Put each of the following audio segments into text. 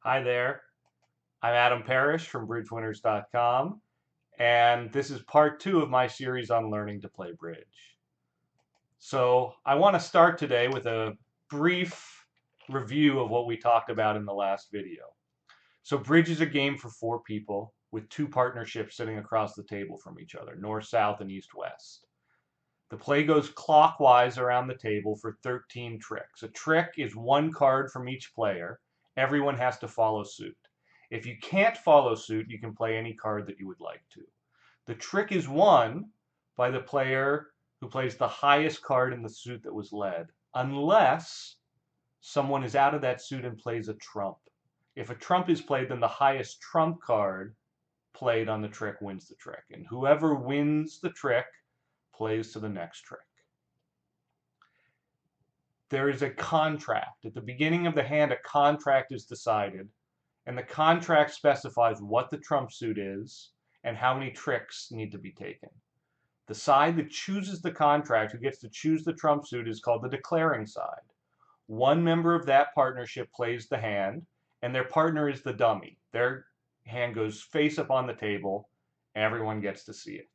Hi there. I'm Adam Parrish from bridgewinners.com, and this is part two of my series on learning to play bridge. So I want to start today with a brief review of what we talked about in the last video. So bridge is a game for four people with two partnerships sitting across the table from each other, north, south, and east, west. The play goes clockwise around the table for 13 tricks. A trick is one card from each player. Everyone has to follow suit. If you can't follow suit, you can play any card that you would like to. The trick is won by the player who plays the highest card in the suit that was led, unless someone is out of that suit and plays a trump. If a trump is played, then the highest trump card played on the trick wins the trick. And whoever wins the trick plays to the next trick. There is a contract. At the beginning of the hand, a contract is decided, and the contract specifies what the trump suit is and how many tricks need to be taken. The side that chooses the contract, who gets to choose the trump suit, is called the declaring side. One member of that partnership plays the hand, and their partner is the dummy. Their hand goes face up on the table, and everyone gets to see it.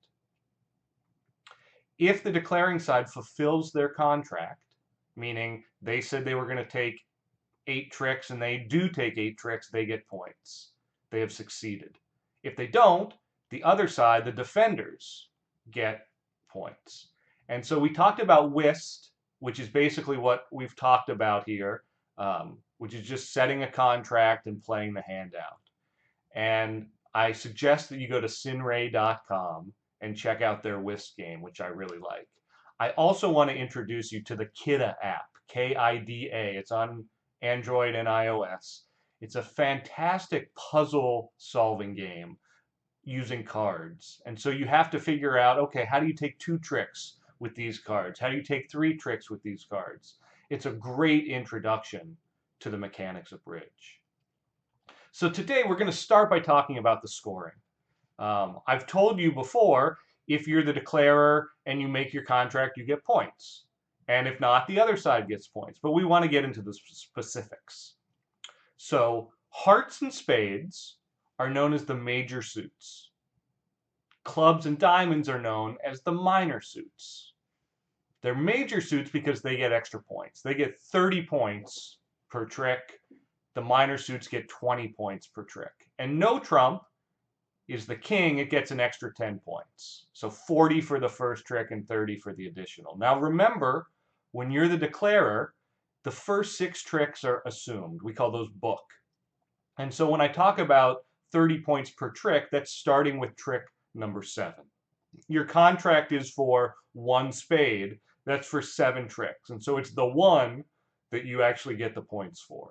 If the declaring side fulfills their contract, meaning they said they were going to take 8 tricks and they do take 8 tricks, they get points. They have succeeded. If they don't, the other side, the defenders, get points. And so we talked about whist, which is basically what we've talked about here, which is just setting a contract and playing the hand out. And I suggest that you go to sinray.com and check out their whist game, which I really like. I also want to introduce you to the Kida app, Kida. It's on Android and iOS. It's a fantastic puzzle solving game using cards. And so you have to figure out, okay, how do you take 2 tricks with these cards? How do you take 3 tricks with these cards? It's a great introduction to the mechanics of bridge. So today we're going to start by talking about the scoring. I've told you before, if you're the declarer and you make your contract, you get points. And if not, the other side gets points. But we want to get into the specifics. So hearts and spades are known as the major suits. Clubs and diamonds are known as the minor suits. They're major suits because they get extra points. They get 30 points per trick. The minor suits get 20 points per trick. And no trump is the king, it gets an extra 10 points. So 40 for the first trick and 30 for the additional. Now remember, when you're the declarer, the first 6 tricks are assumed. We call those book. And so when I talk about 30 points per trick, that's starting with trick number 7. Your contract is for 1 spade. That's for 7 tricks. And so it's the 1 that you actually get the points for.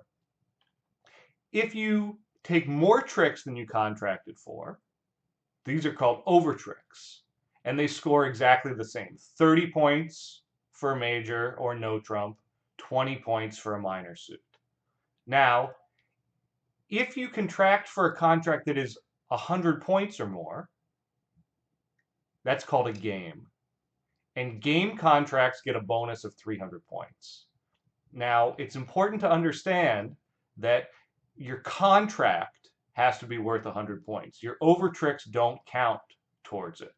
If you take more tricks than you contracted for, these are called over tricks, and they score exactly the same. 30 points for a major or no trump, 20 points for a minor suit. Now, if you contract for a contract that is 100 points or more, that's called a game. And game contracts get a bonus of 300 points. Now, it's important to understand that your contract has to be worth 100 points. Your over tricks don't count towards it.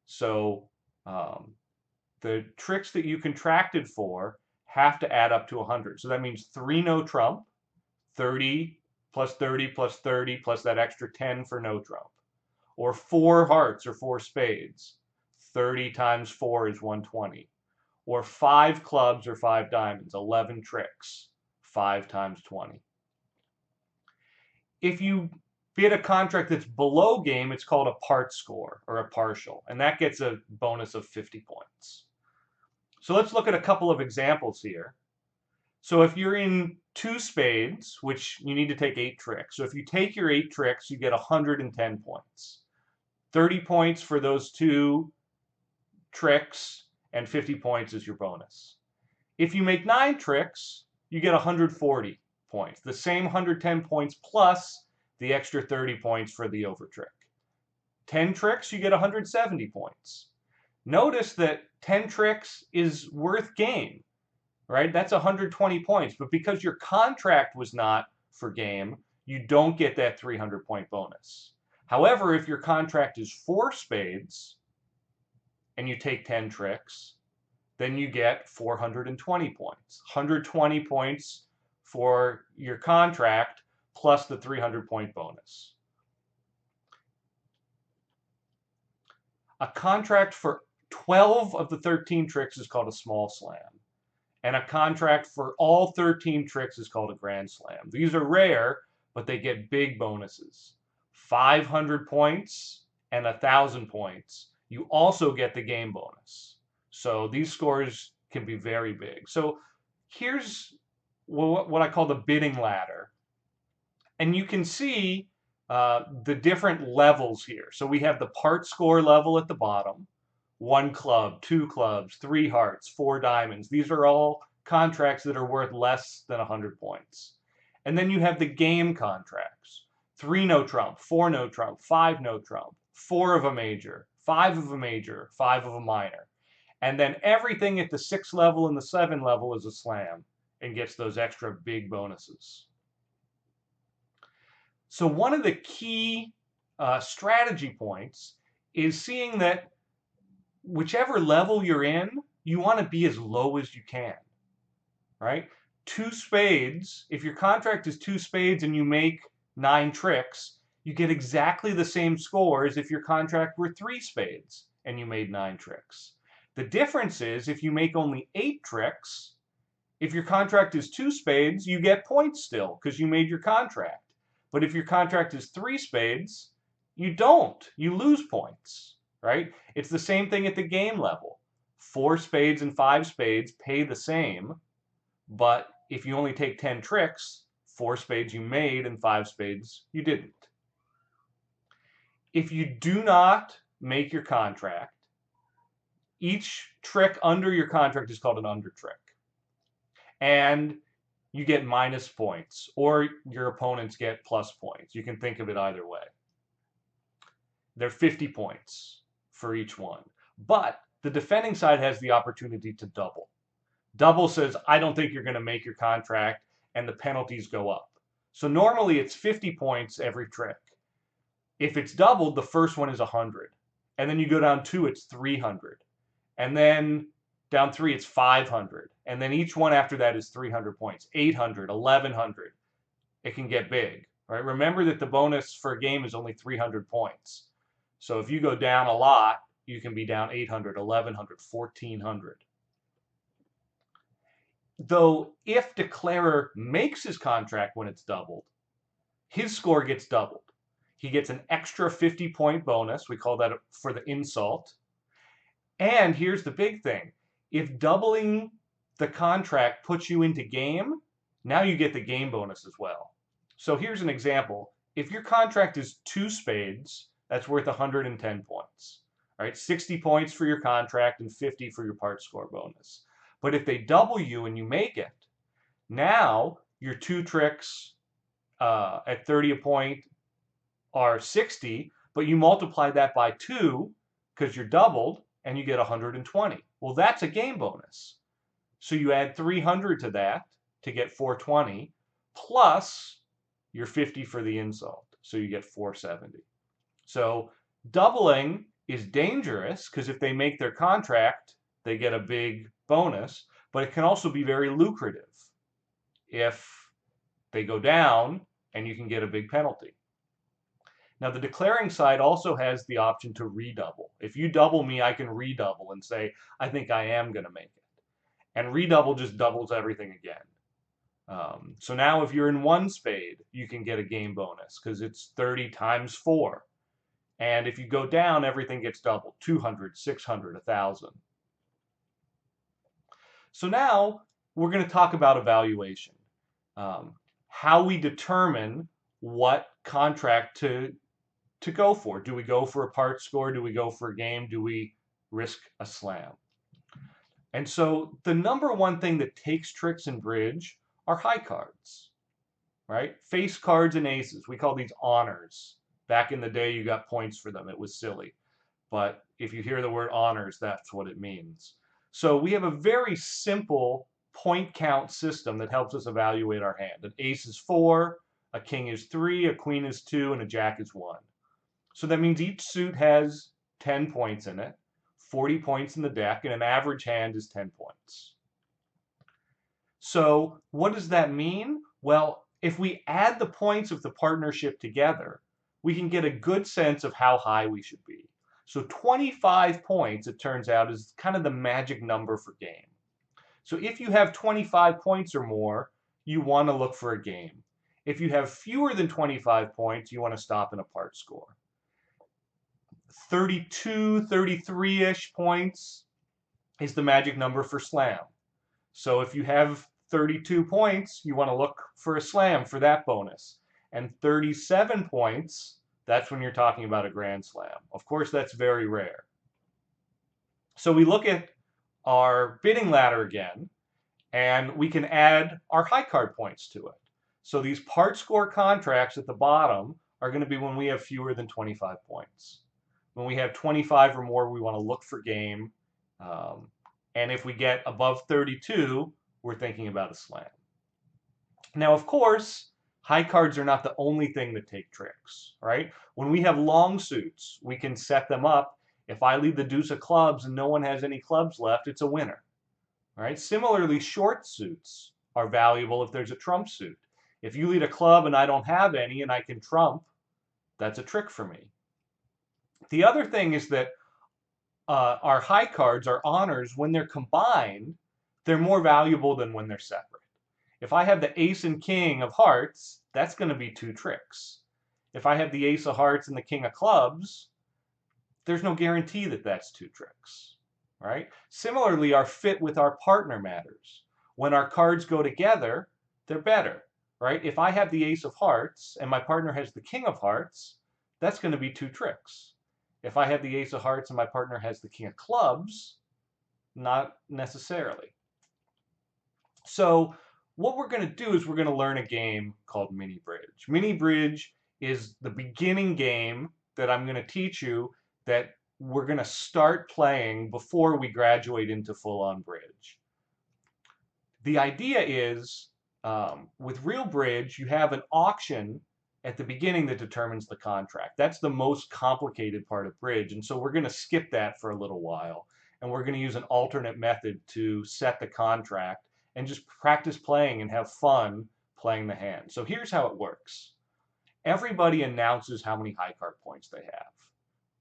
So the tricks that you contracted for have to add up to 100. So that means 3 no trump, 30 plus 30 plus 30 plus that extra 10 for no trump. Or 4 hearts or 4 spades. 30 times 4 is 120. Or 5 clubs or 5 diamonds, 11 tricks, 5 times 20. If you bid a contract that's below game, it's called a part score or a partial, and that gets a bonus of 50 points. So let's look at a couple of examples here. So if you're in 2 spades, which you need to take 8 tricks, so if you take your 8 tricks, you get 110 points. 30 points for those 2 tricks, and 50 points is your bonus. If you make 9 tricks, you get 140 points. The same 110 points plus the extra 30 points for the over trick. 10 tricks, you get 170 points. Notice that 10 tricks is worth game, right? That's 120 points. But because your contract was not for game, you don't get that 300-point bonus. However, if your contract is 4 spades and you take 10 tricks, then you get 420 points. 120 points for your contract plus the 300-point bonus. A contract for 12 of the 13 tricks is called a small slam. And a contract for all 13 tricks is called a grand slam. These are rare, but they get big bonuses. 500 points and 1,000 points. You also get the game bonus. So these scores can be very big. So here's what I call the bidding ladder. And you can see the different levels here. So we have the part score level at the bottom. 1 club, 2 clubs, 3 hearts, 4 diamonds. These are all contracts that are worth less than 100 points. And then you have the game contracts. 3 no trump, 4 no trump, 5 no trump, 4 of a major, 5 of a major, 5 of a minor. And then everything at the 6 level and the 7 level is a slam and gets those extra big bonuses. So one of the key strategy points is seeing that whichever level you're in, you want to be as low as you can, right? 2 spades, if your contract is 2 spades and you make 9 tricks, you get exactly the same score as if your contract were 3 spades and you made 9 tricks. The difference is if you make only 8 tricks, if your contract is 2 spades, you get points still because you made your contract. But if your contract is 3 spades, you don't. You lose points. Right? It's the same thing at the game level. 4 spades and 5 spades pay the same, but if you only take 10 tricks, 4 spades you made and 5 spades you didn't. If you do not make your contract, each trick under your contract is called an under trick. And you get minus points, or your opponents get plus points. You can think of it either way. They're 50 points for each one. But the defending side has the opportunity to double. Double says, I don't think you're going to make your contract, and the penalties go up. So normally it's 50 points every trick. If it's doubled, the first one is 100. And then you go down 2, it's 300. And then down 3, it's 500. And then each one after that is 300 points, 800, 1100. It can get big. Right? Remember that the bonus for a game is only 300 points. So if you go down a lot, you can be down 800, 1100, 1400. Though if declarer makes his contract when it's doubled, his score gets doubled. He gets an extra 50-point bonus. We call that for the insult. And here's the big thing. If doubling the contract puts you into game, now you get the game bonus as well. So here's an example. If your contract is 2 spades, that's worth 110 points. All right, 60 points for your contract and 50 for your part score bonus. But if they double you and you make it, now your 2 tricks at 30 a point are 60, but you multiply that by 2 because you're doubled and you get 120. Well, that's a game bonus. So you add 300 to that to get 420 plus your 50 for the insult. So you get 470. So doubling is dangerous because if they make their contract, they get a big bonus, but it can also be very lucrative if they go down and you can get a big penalty. Now the declaring side also has the option to redouble. If you double me, I can redouble and say, I think I am going to make it. And redouble just doubles everything again. So now if you're in 1 spade, you can get a game bonus because it's 30 times 4. And if you go down, everything gets doubled, 200, 600, 1,000. So now we're going to talk about evaluation, how we determine what contract to go for. Do we go for a part score? Do we go for a game? Do we risk a slam? And so the number one thing that takes tricks in bridge are high cards, right? Face cards and aces. We call these honors. Back in the day, you got points for them. It was silly. But if you hear the word honors, that's what it means. So we have a very simple point count system that helps us evaluate our hand. An ace is 4, a king is 3, a queen is 2, and a jack is 1. So that means each suit has 10 points in it, 40 points in the deck, and an average hand is 10 points. So what does that mean? Well, if we add the points of the partnership together, we can get a good sense of how high we should be. So 25 points, it turns out, is kind of the magic number for game. So if you have 25 points or more, you want to look for a game. If you have fewer than 25 points, you want to stop in a part score. 32, 33-ish points is the magic number for slam. So if you have 32 points, you want to look for a slam for that bonus. And 37 points, that's when you're talking about a grand slam. Of course, that's very rare. So we look at our bidding ladder again, and we can add our high card points to it. So these part score contracts at the bottom are going to be when we have fewer than 25 points. When we have 25 or more, we want to look for game. And if we get above 32, we're thinking about a slam. Now, of course, high cards are not the only thing that take tricks, right? When we have long suits, we can set them up. If I lead the deuce of clubs and no one has any clubs left, it's a winner, right? Similarly, short suits are valuable if there's a trump suit. If you lead a club and I don't have any and I can trump, that's a trick for me. The other thing is that our high cards, our honors, when they're combined, they're more valuable than when they're separate. If I have the ace and king of hearts, that's going to be 2 tricks. If I have the ace of hearts and the king of clubs, there's no guarantee that that's 2 tricks, right? Similarly, our fit with our partner matters. When our cards go together, they're better, right? If I have the ace of hearts and my partner has the king of hearts, that's going to be 2 tricks. If I have the ace of hearts and my partner has the king of clubs, not necessarily. So what we're going to do is we're going to learn a game called mini bridge. Mini bridge is the beginning game that I'm going to teach you that we're going to start playing before we graduate into full-on bridge. The idea is with real bridge, you have an auction at the beginning that determines the contract. That's the most complicated part of bridge, and so we're going to skip that for a little while, and we're going to use an alternate method to set the contract and just practice playing and have fun playing the hand. So here's how it works. Everybody announces how many high card points they have,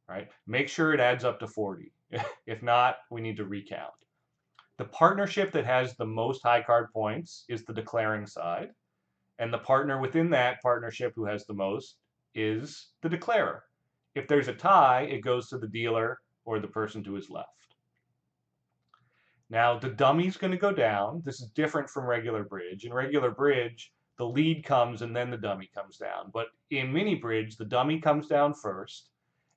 right? Make sure it adds up to 40. If not, we need to recount. The partnership that has the most high card points is the declaring side. And the partner within that partnership who has the most is the declarer. If there's a tie, it goes to the dealer or the person to his left. Now, the dummy's going to go down. This is different from regular bridge. In regular bridge, the lead comes and then the dummy comes down. But in mini bridge, the dummy comes down first,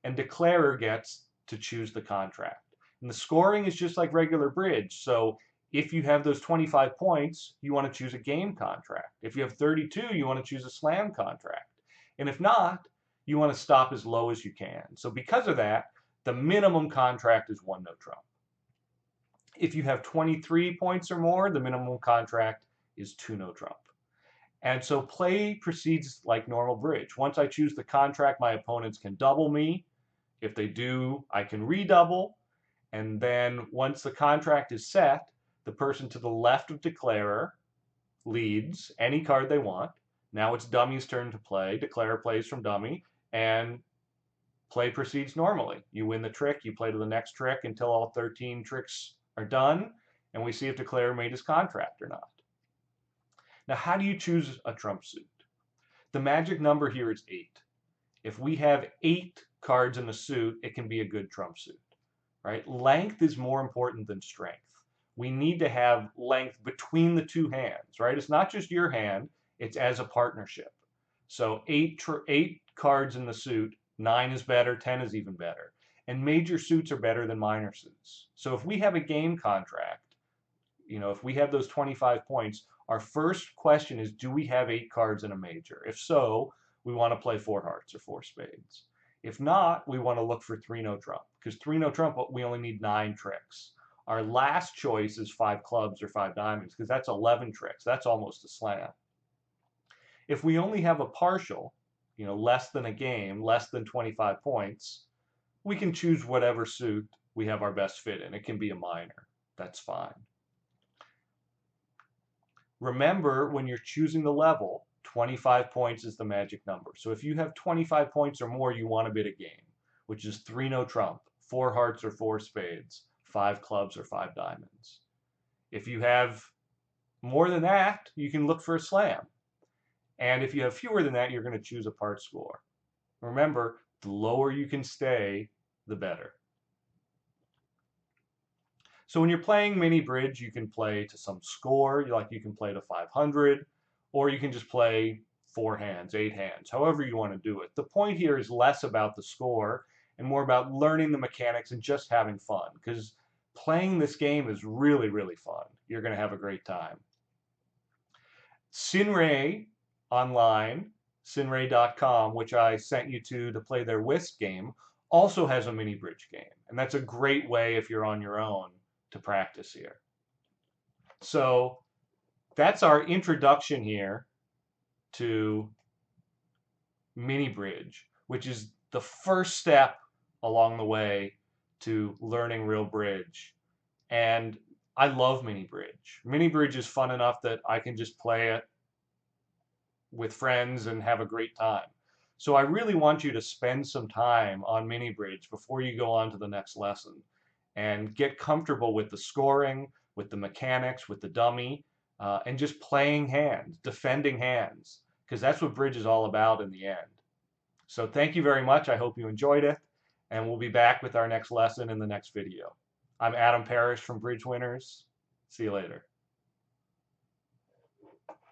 and declarer gets to choose the contract. And the scoring is just like regular bridge. So if you have those 25 points, you want to choose a game contract. If you have 32, you want to choose a slam contract. And if not, you want to stop as low as you can. So because of that, the minimum contract is 1 no trump. If you have 23 points or more, the minimum contract is 2 no trump. And so play proceeds like normal bridge. Once I choose the contract, my opponents can double me. If they do, I can redouble. And then once the contract is set, the person to the left of declarer leads any card they want. Now it's dummy's turn to play. Declarer plays from dummy, and play proceeds normally. You win the trick, you play to the next trick until all 13 tricks are done, and we see if declarer made his contract or not. Now, how do you choose a trump suit? The magic number here is 8. If we have 8 cards in a suit, it can be a good trump suit, right? Length is more important than strength. We need to have length between the 2 hands, right? It's not just your hand, it's as a partnership. So 8 cards in the suit, 9 is better, 10 is even better. And major suits are better than minor suits. So if we have a game contract, if we have those 25 points, our first question is, do we have 8 cards in a major? If so, we want to play 4 hearts or 4 spades. If not, we want to look for 3 no trump, because 3 no trump, we only need 9 tricks. Our last choice is 5 clubs or 5 diamonds, because that's 11 tricks. That's almost a slam. If we only have a partial, less than a game, less than 25 points, we can choose whatever suit we have our best fit in. It can be a minor. That's fine. Remember, when you're choosing the level, 25 points is the magic number. So if you have 25 points or more, you want to bid a game, which is 3 no trump, 4 hearts or 4 spades, 5 clubs or 5 diamonds. If you have more than that, you can look for a slam. And if you have fewer than that, you're going to choose a part score. Remember, the lower you can stay, the better. So when you're playing mini bridge, you can play to some score, like you can play to 500, or you can just play 4 hands, 8 hands, however you want to do it. The point here is less about the score and more about learning the mechanics and just having fun, because playing this game is really, really fun. You're going to have a great time. Sinray online, sinray.com, which I sent you to play their whist game, also has a mini bridge game. And that's a great way if you're on your own to practice here. So that's our introduction here to mini bridge, which is the first step along the way to learning real bridge. And I love mini bridge. Mini bridge is fun enough that I can just play it with friends and have a great time. So I really want you to spend some time on mini bridge before you go on to the next lesson and get comfortable with the scoring, with the mechanics, with the dummy, and just playing hands, defending hands, because that's what bridge is all about in the end. So thank you very much. I hope you enjoyed it, and we'll be back with our next lesson in the next video. I'm Adam Parrish from Bridge Winners. See you later.